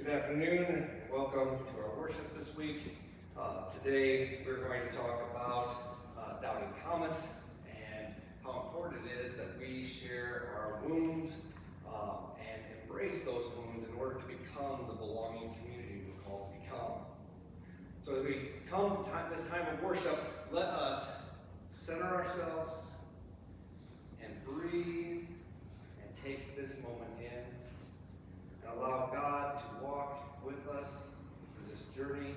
Good afternoon and welcome to our worship this week. Today we're going to talk about doubting Thomas and how important it is that we share our wounds and embrace those wounds in order to become the belonging community we're called to become. So as we come to this time of worship, let us center ourselves and breathe and take this moment in. Allow God to walk with us through this journey,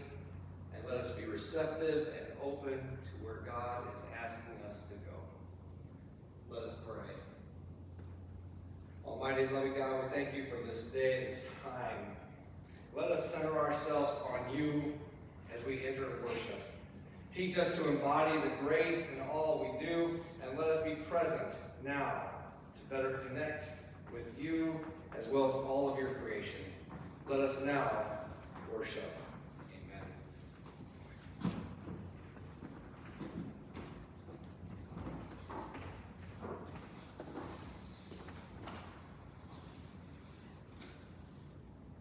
and let us be receptive and open to where God is asking us to go. Let us pray. Almighty and loving God, we thank you for this day, this time. Let us center ourselves on you as we enter worship. Teach us to embody the grace in all we do, and let us be present now to better connect with you as well as all of your creation. Let us now worship. Amen.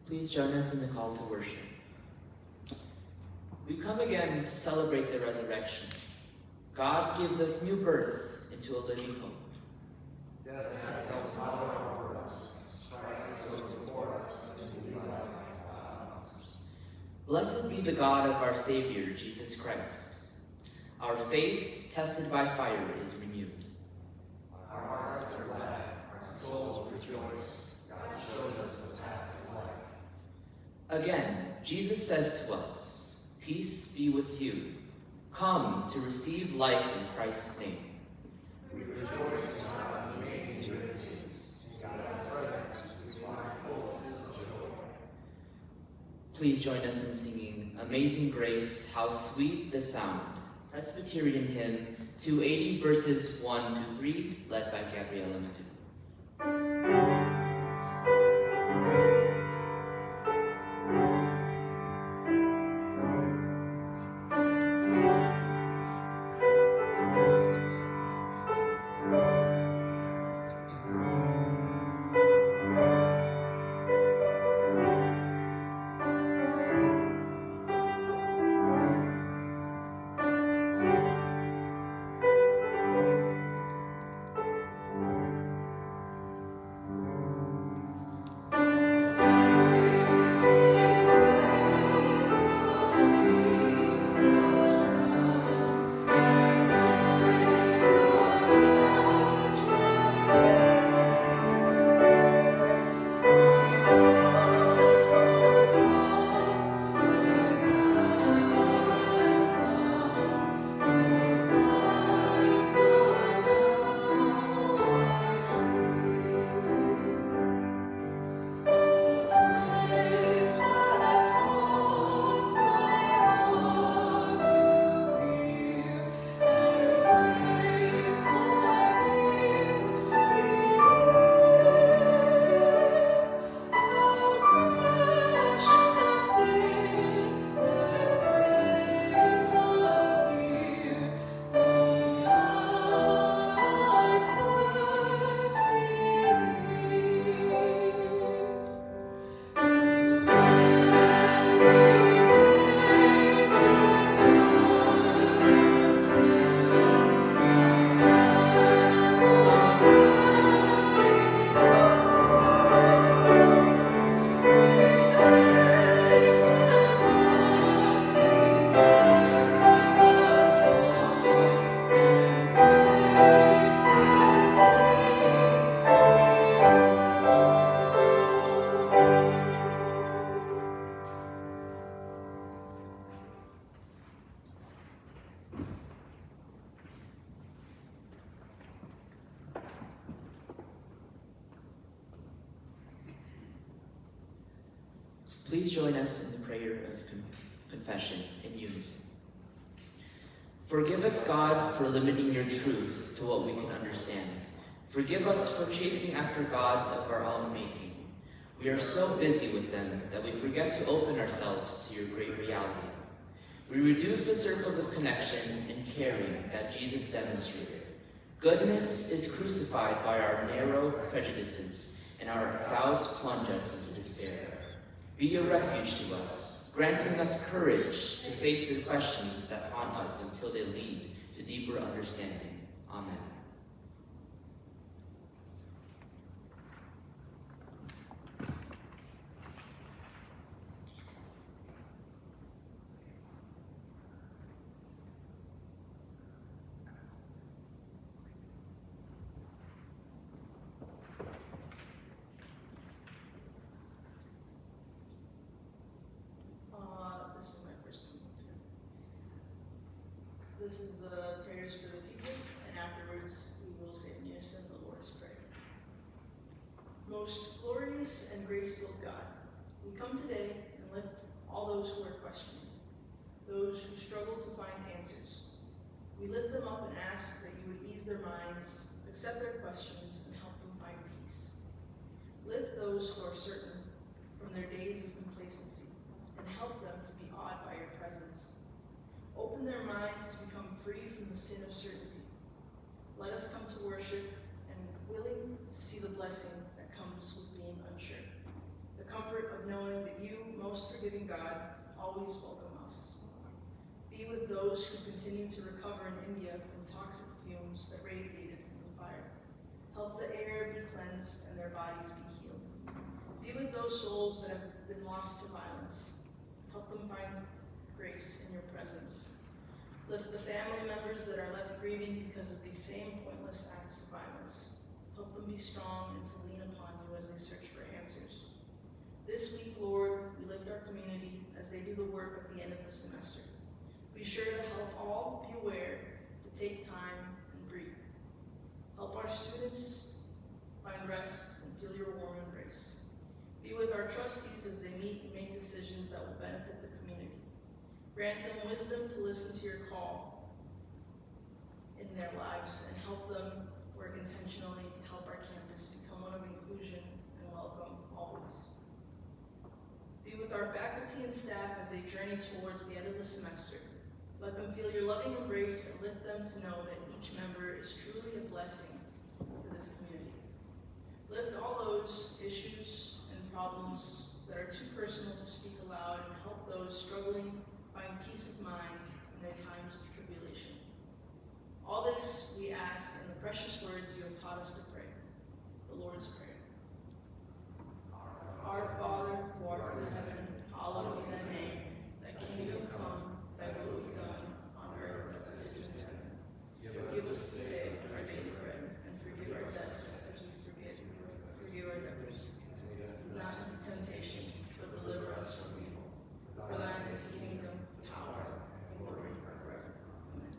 Please join us in the call to worship. We come again to celebrate the resurrection. God gives us new birth into a living hope. Death has no power over us. Christ goes before us and new life follows. Blessed be the God of our Savior, Jesus Christ. Our faith, tested by fire, is renewed. Our hearts are glad, our souls rejoice. God shows us the path of life. Again, Jesus says to us, "Peace be with you. Come to receive life in Christ's name." We rejoice in God's amazing goodness. In God's presence, we find fullness of joy. Please join us in singing Amazing Grace, How Sweet the Sound, Presbyterian hymn 280, verses 1 to 3, led by Gabriela Madu. Please join us in the prayer of confession in unison. Forgive us, God, for limiting your truth to what we can understand. Forgive us for chasing after gods of our own making. We are so busy with them that we forget to open ourselves to your great reality. We reduce the circles of connection and caring that Jesus demonstrated. Goodness is crucified by our narrow prejudices, and our crowds plunge us into despair. Be a refuge to us, granting us courage to face the questions that haunt us until they lead to deeper understanding. Amen. This is my first time up here. This is the prayers for the people, and afterwards we will say in unison the Lord's Prayer. Most glorious and grace-filled God, we come today and lift all those who are questioning, those who struggle to find answers. We lift them up and ask that you would ease their minds, accept their questions, and help them find peace. Lift those who are certain from their days of complacency, and help them to be awed by your presence. Open their minds to become free from the sin of certainty. Let us come to worship and willing to see the blessing that comes with being unsure. The comfort of knowing that you, most forgiving God, always welcome us. Be with those who continue to recover in India from toxic fumes that radiated from the fire. Help the air be cleansed and their bodies be healed. Be with those souls that have been lost to violence. Help them find grace in your presence. Lift the family members that are left grieving because of these same pointless acts of violence. Help them be strong and to lean upon you as they search for answers. This week, Lord, we lift our community as they do the work at the end of the semester. Be sure to help all be aware to take time and breathe. Help our students find rest and feel your warm embrace. Be with our trustees as they meet and make decisions that will benefit the community. Grant them wisdom to listen to your call in their lives and help them work intentionally to help our campus become one of inclusion and welcome always. Be with our faculty and staff as they journey towards the end of the semester. Let them feel your loving embrace and lift them to know that each member is truly a blessing to this community. Lift all those issues problems that are too personal to speak aloud and help those struggling find peace of mind in their times of tribulation. All this we ask in the precious words you have taught us to pray, the Lord's Prayer. Our Father, who art in heaven, hallowed be thy name. Thy kingdom come, thy will be done, on earth as it is in heaven. Give us this day our daily bread, and forgive our debts as we forgive our debtors. Not into temptation, but deliver us from evil. For thine is the kingdom, power, and glory forever. Amen.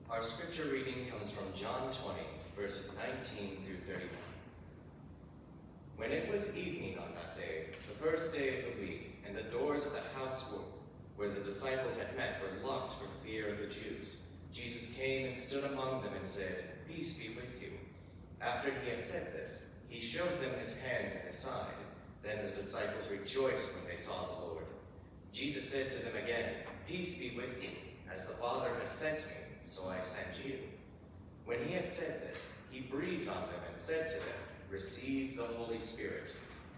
Our scripture reading comes from John 20, verses 19 through 31. When it was evening on that day, the first day of the week, and the doors of the house where the disciples had met were locked for fear of the Jews, Jesus came and stood among them and said, "Peace be with you." After he had said this, he showed them his hands and his side. Then the disciples rejoiced when they saw the Lord. Jesus said to them again, "Peace be with you. As the Father has sent me, so I send you." When he had said this, he breathed on them and said to them, "Receive the Holy Spirit.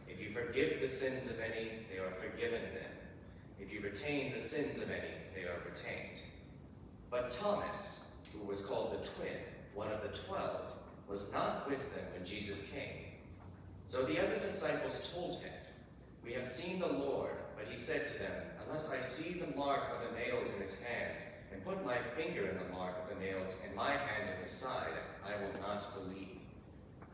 If you forgive the sins of any, they are forgiven them. If you retain the sins of any, they are retained." But Thomas, who was called the twin, one of the 12, was not with them when Jesus came. So the other disciples told him, "We have seen the Lord." But he said to them, "Unless I see the mark of the nails in his hands, and put my finger in the mark of the nails, and my hand in his side, I will not believe."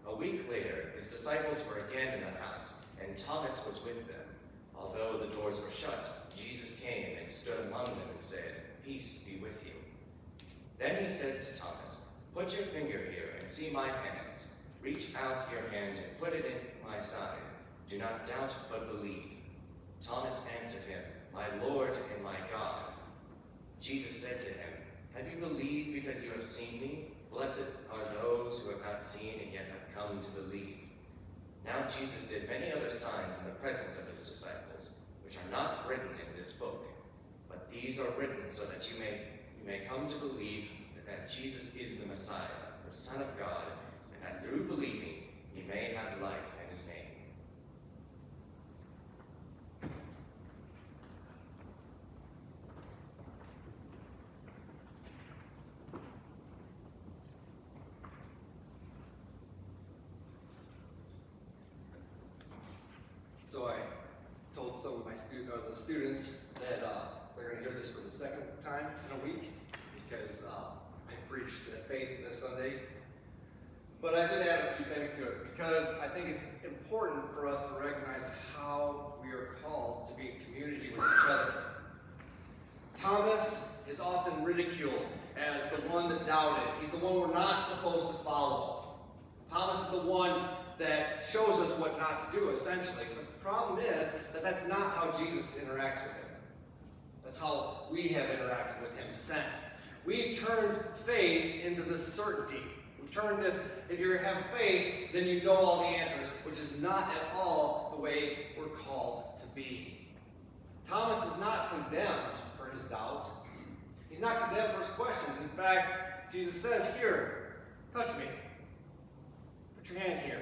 A week later, his disciples were again in the house, and Thomas was with them. Although the doors were shut, Jesus came and stood among them and said, "Peace be with you." Then he said to Thomas, "Put your finger here and see my hands. Reach out your hand and put it in my side. Do not doubt, but believe." Thomas answered him, "My Lord and my God." Jesus said to him, "Have you believed because you have seen me? Blessed are those who have not seen and yet have come to believe." Now Jesus did many other signs in the presence of his disciples, which are not written in this book. But these are written so that you may come to believe that Jesus is the Messiah, the Son of God, and that through believing you may have life in his name. So I told some of my the students that they're going to hear this for the second time in a week because I preached at Faith this Sunday. But I did add a few things to it because I think it's important for us to recognize how we are called to be in community with each other. Thomas is often ridiculed as the one that doubted. He's the one we're not supposed to follow. Thomas is the one that shows us what not to do, essentially. But the problem is that that's not how Jesus interacts with him. That's how we have interacted with him since. We've turned faith into this certainty. We've turned this, if you have faith, then you know all the answers, which is not at all the way we're called to be. Thomas is not condemned for his doubt. He's not condemned for his questions. In fact, Jesus says, "Here, touch me. Put your hand here."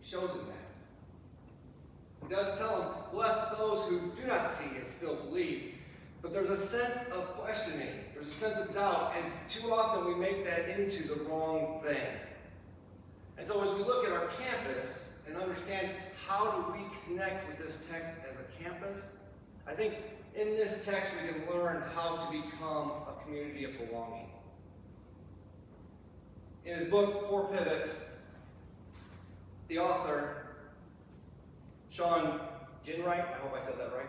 He shows him that. He does tell him, "Bless those who do not see and still believe." But there's a sense of questioning. There's a sense of doubt. And too often we make that into the wrong thing. And so as we look at our campus and understand how do we connect with this text as a campus, I think in this text we can learn how to become a community of belonging. In his book, 4 Pivots, the author, Sean Ginwright, I hope I said that right,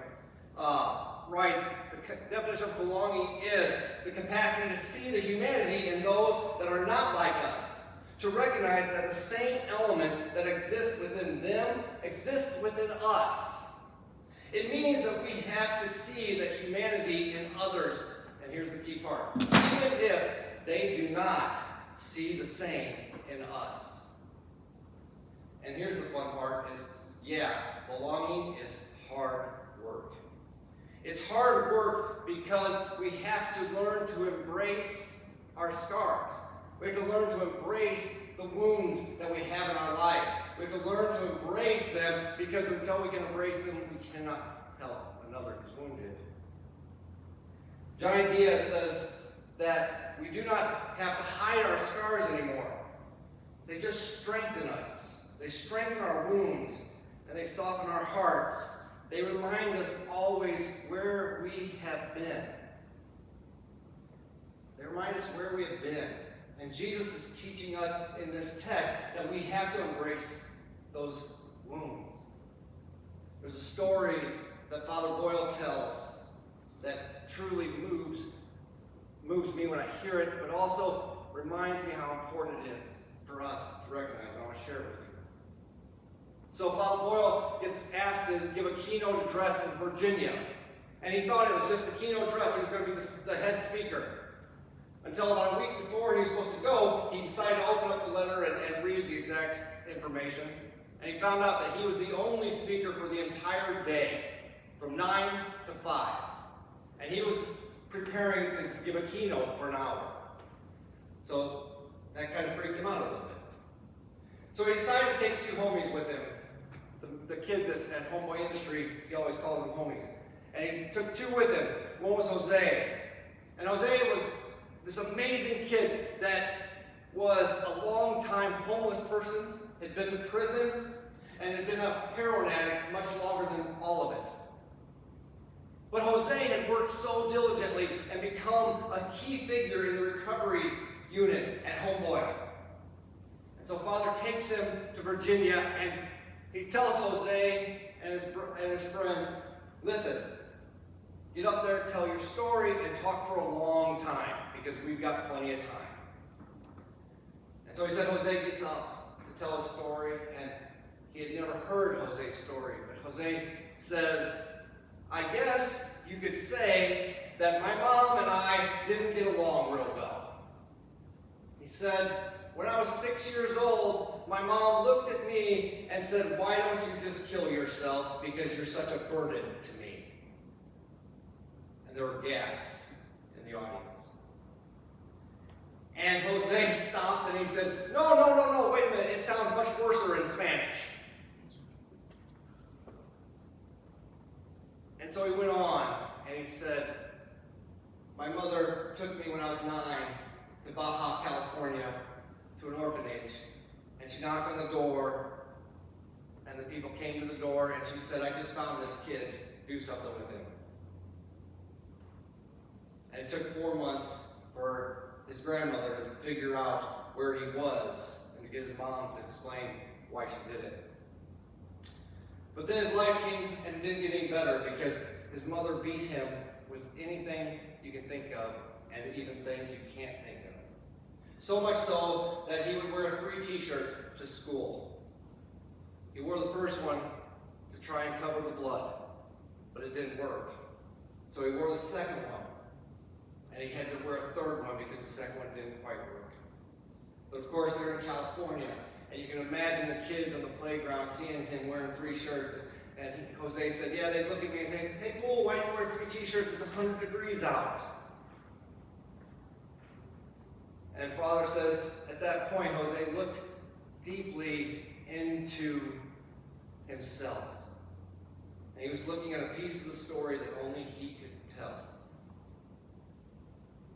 writes, the definition of belonging is the capacity to see the humanity in those that are not like us, to recognize that the same elements that exist within them exist within us. It means that we have to see the humanity in others, and here's the key part, even if they do not see the same in us. And here's the fun part is, yeah, belonging is hard work. It's hard work because we have to learn to embrace our scars. We have to learn to embrace the wounds that we have in our lives. We have to learn to embrace them because until we can embrace them, we cannot help another who's wounded. Johnny Diaz says that we do not have to hide our scars anymore. They just strengthen us. They strengthen our wounds and they soften our hearts. They remind us always where we have been. They remind us where we have been. And Jesus is teaching us in this text that we have to embrace those wounds. There's a story that Father Boyle tells that truly moves me when I hear it, but also reminds me how important it is for us to recognize. I want to share it with you. So Father Boyle gets asked to give a keynote address in Virginia. And he thought it was just the keynote address. He was going to be the head speaker. Until about a week before he was supposed to go, he decided to open up the letter and read the exact information. And he found out that he was the only speaker for the entire day, from 9 to 5. And he was preparing to give a keynote for an hour. So that kind of freaked him out a little bit. So he decided to take 2 homies with him. The kids at Homeboy Industry, he always calls them homies. And he took 2 with him. One was Jose. And Jose was this amazing kid that was a long-time homeless person, had been to prison, and had been a heroin addict much longer than all of it. But Jose had worked so diligently and become a key figure in the recovery unit at Homeboy. And so Father takes him to Virginia, and he tells Jose and his friends, listen, get up there, tell your story, and talk for a long time, because we've got plenty of time. And so he said Jose gets up to tell his story, and he had never heard Jose's story, but Jose says, I guess you could say that my mom and I didn't get along real well. He said, when I was 6 years old, my mom looked at me and said, "Why don't you just kill yourself because you're such a burden to me?" And there were gasps in the audience. And Jose stopped and he said, No, wait a minute, it sounds much worse in Spanish. And so he went on and he said, "My mother took me when I was 9 to Baja, California, to an orphanage, and she knocked on the door, and the people came to the door, and she said, 'I just found this kid, do something with him.' And it took 4 months for his grandmother to figure out where he was and to get his mom to explain why she did it. But then his life came and didn't get any better because his mother beat him with anything you can think of and even things you can't think of. So much so that he would wear 3 t-shirts to school. He wore the first one to try and cover the blood, but it didn't work. So he wore the second one. And he had to wear a third one because the second one didn't quite work. But of course, they're in California, and you can imagine the kids on the playground seeing him wearing 3 shirts. And Jose said, yeah, they'd look at me and say, "Hey, fool, why do you wear 3 t-shirts? It's 100 degrees out." And Father says, at that point, Jose looked deeply into himself. And he was looking at a piece of the story that only he could tell.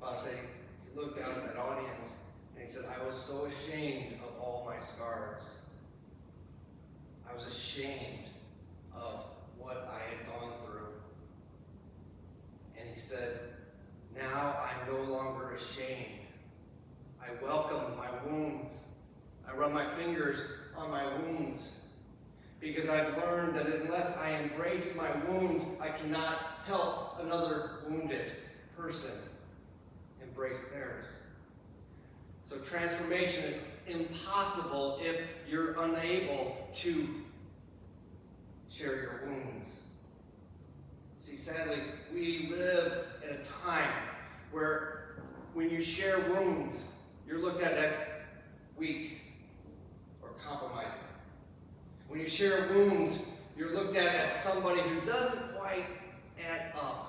Father said, he looked out at that audience and he said, "I was so ashamed of all my scars. I was ashamed of what I had gone through." And he said, "Now I'm no longer ashamed. I welcome my wounds. I run my fingers on my wounds because I've learned that unless I embrace my wounds, I cannot help another wounded person embrace theirs." So transformation is impossible if you're unable to share your wounds. See, sadly, we live in a time where when you share wounds, you're looked at as weak or compromising. When you share wounds, you're looked at as somebody who doesn't quite add up.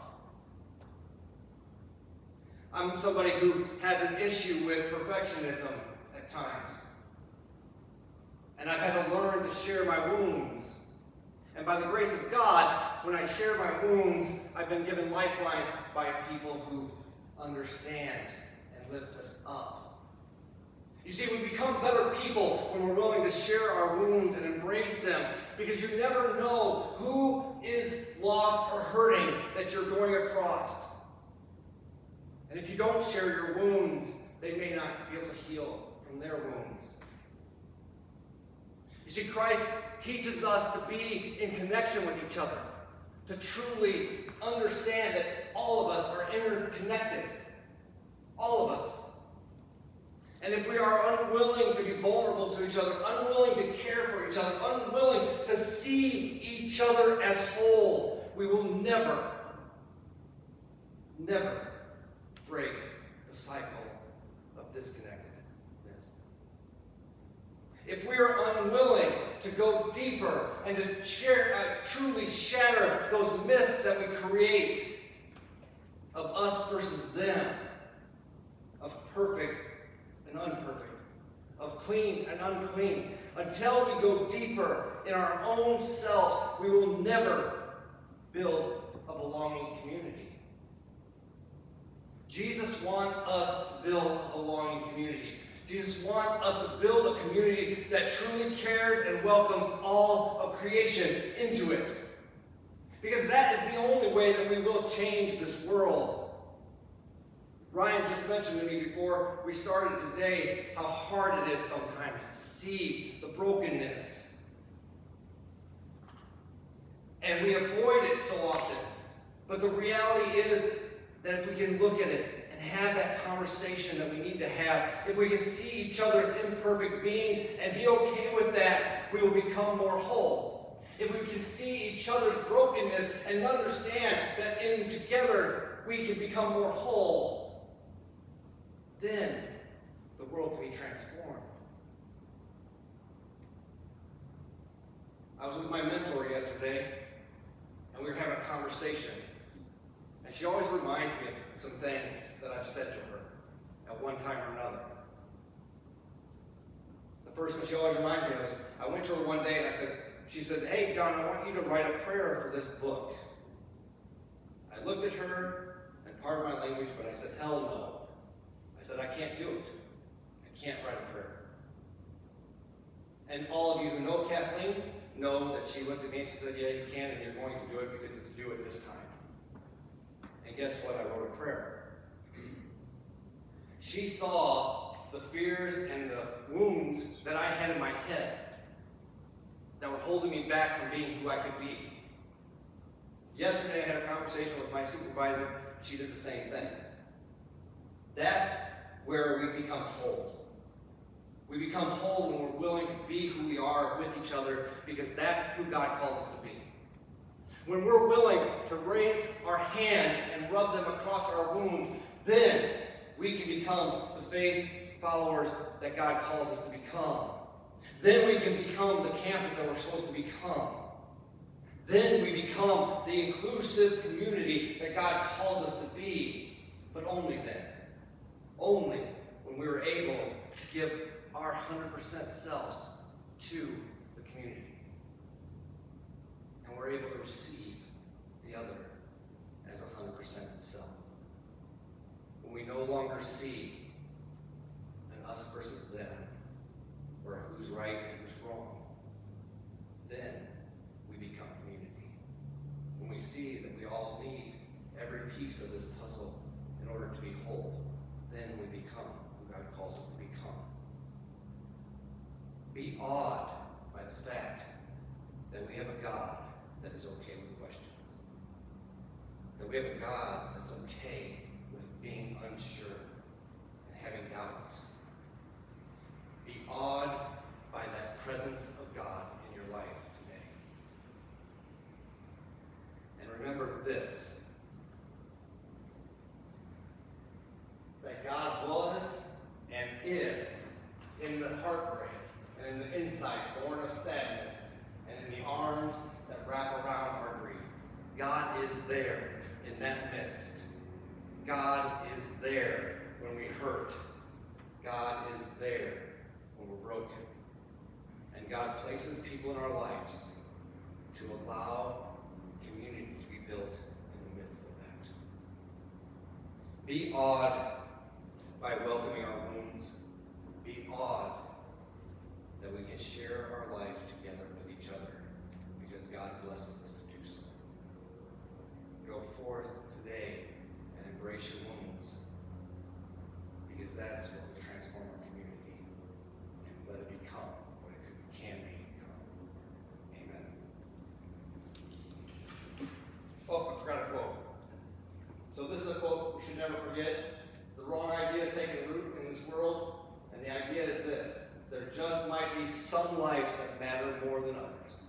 I'm somebody who has an issue with perfectionism at times. And I've had to learn to share my wounds. And by the grace of God, when I share my wounds, I've been given lifelines by people who understand and lift us up. You see, we become better people when we're willing to share our wounds and embrace them, because you never know who is lost or hurting that you're going across. And if you don't share your wounds, they may not be able to heal from their wounds. You see, Christ teaches us to be in connection with each other, to truly understand that all of us are interconnected. All of us. And if we are unwilling to be vulnerable to each other, unwilling to care for each other, unwilling to see each other as whole, we will never break the cycle of disconnectedness. If we are unwilling to go deeper and to truly shatter those myths that we create of us versus them, of perfect and unperfect, of clean and unclean, until we go deeper in our own selves, we will never build a belonging community. Jesus wants us to build a belonging community. Jesus wants us to build a community that truly cares and welcomes all of creation into it. Because that is the only way that we will change this world. Ryan just mentioned to me before we started today how hard it is sometimes to see the brokenness. And we avoid it so often. But the reality is that if we can look at it and have that conversation that we need to have, if we can see each other as imperfect beings and be okay with that, we will become more whole. If we can see each other's brokenness and understand that in together we can become more whole, then the world can be transformed. I was with my mentor yesterday, and we were having a conversation. And she always reminds me of some things that I've said to her at one time or another. The first one she always reminds me of is, I went to her one day and she said, hey, John, I want you to write a prayer for this book. I looked at her, and pardon my language, but I said, hell no. I said, I can't do it. I can't write a prayer. And all of you who know Kathleen know that she looked at me and she said, yeah, you can, and you're going to do it because it's due at this time. And guess what? I wrote a prayer. She saw the fears and the wounds that I had in my head that were holding me back from being who I could be. Yesterday I had a conversation with my supervisor. She did the same thing. That's where we become whole. We become whole when we're willing to be who we are with each other, because that's who God calls us to be. When we're willing to raise our hands and rub them across our wounds, then we can become the faith followers that God calls us to become. Then we can become the campus that we're supposed to become. Then we become the inclusive community that God calls us to be. But only then. Only when we were able to give our 100% selves to the community. And we're able to receive the other as 100% self. When we no longer see an us versus them, or who's right and who's wrong, then we become community. When we see that we all need every piece of this puzzle in order to be whole, then we become who God calls us to become. Be awed by the fact that we have a God that is okay with questions. That we have a God that's okay with being unsure and having doubts. Be awed by that presence of God in your life today. And remember this, that God was and is in the heartbreak and in the inside born of sadness and in the arms that wrap around our grief. God is there in that midst. God is there when we hurt. God is there when we're broken. And God places people in our lives to allow community to be built in the midst of that. Be awed by welcoming our wounds. Be awed that we can share our life together with each other because God blesses us to do so. Go forth today and embrace your wounds, because that's what will transform our community and let it become what it can become. Amen. Oh, I forgot a quote. So this is a quote we should never forget. The wrong idea is taking root in this world, and the idea is this: there just might be some lives that matter more than others.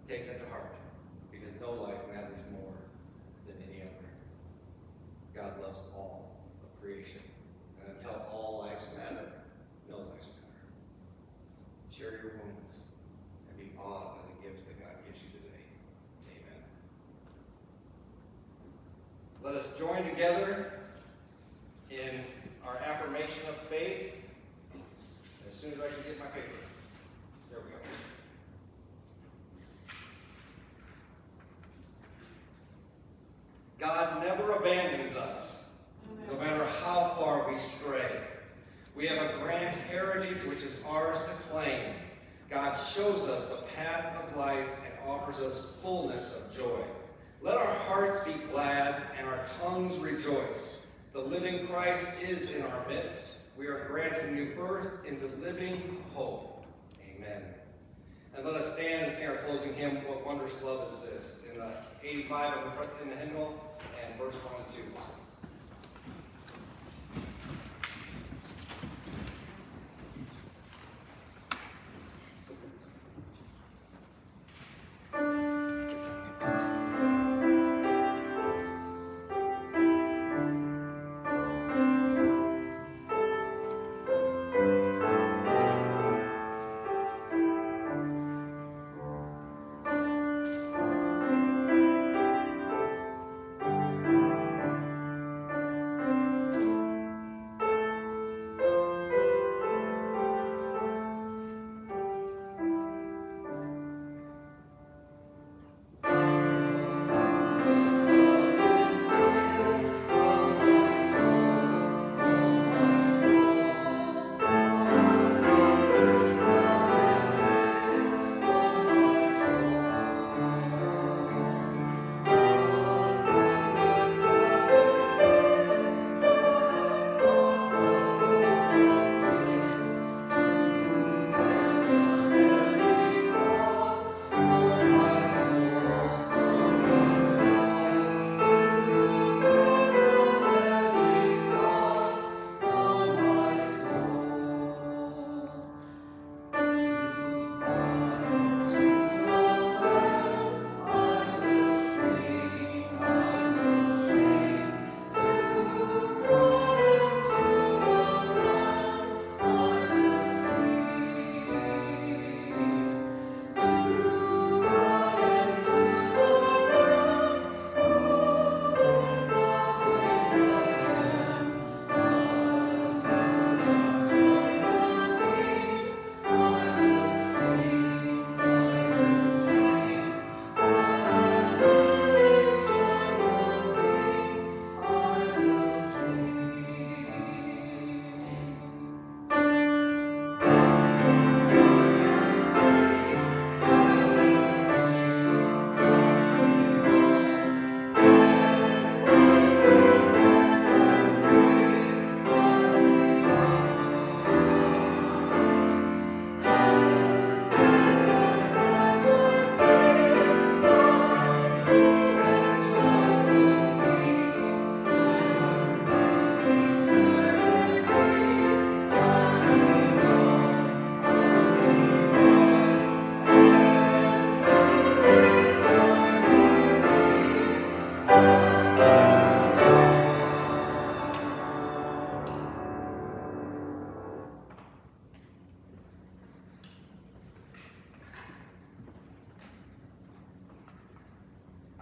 Take that to heart, because no life matters more than any other. God loves all of creation, and until all lives matter, no lives matter. Share your wounds and be awed by the gift that God gives you today. Amen. Let us join together in our affirmation of faith. As soon as I can get my paper. There we go. God never abandons us, no matter how far we stray. We have a grand heritage which is ours to claim. God shows us the path of life and offers us fullness of joy. Let our hearts be glad and our tongues rejoice. The living Christ is in our midst. We are granted new birth into living hope. Amen. And let us stand and sing our closing hymn, What Wondrous Love Is This, in the 85 in the hymnal and verse 1 and 2.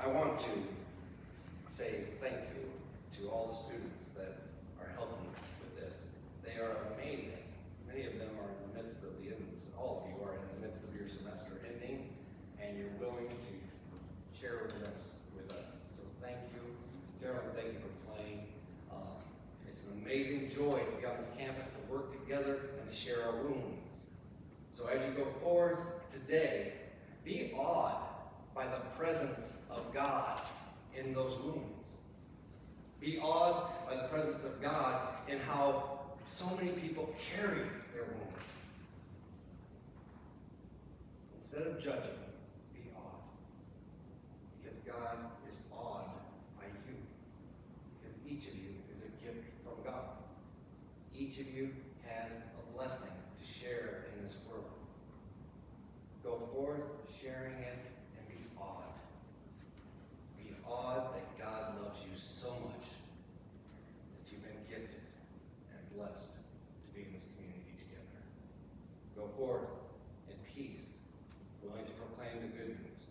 I want to say thank you to all the students that are helping with this. They are amazing. Many of them are in the midst of the ends. All of you are in the midst of your semester ending, and you're willing to share with us. So thank you. Gerald, thank you for playing. It's an amazing joy to be on this campus, to work together, and to share our wounds. So as you go forth today, be awed by the presence of God in those wounds. Be awed by the presence of God in how so many people carry their wounds. Instead of judging, be awed. Because God is awed by you. Because each of you is a gift from God. Each of you has a blessing to share in this world. Go forth sharing it and be awed. Be awed that God loves you so much that you've been gifted and blessed to be in this community together. Go forth in peace, willing to proclaim the good news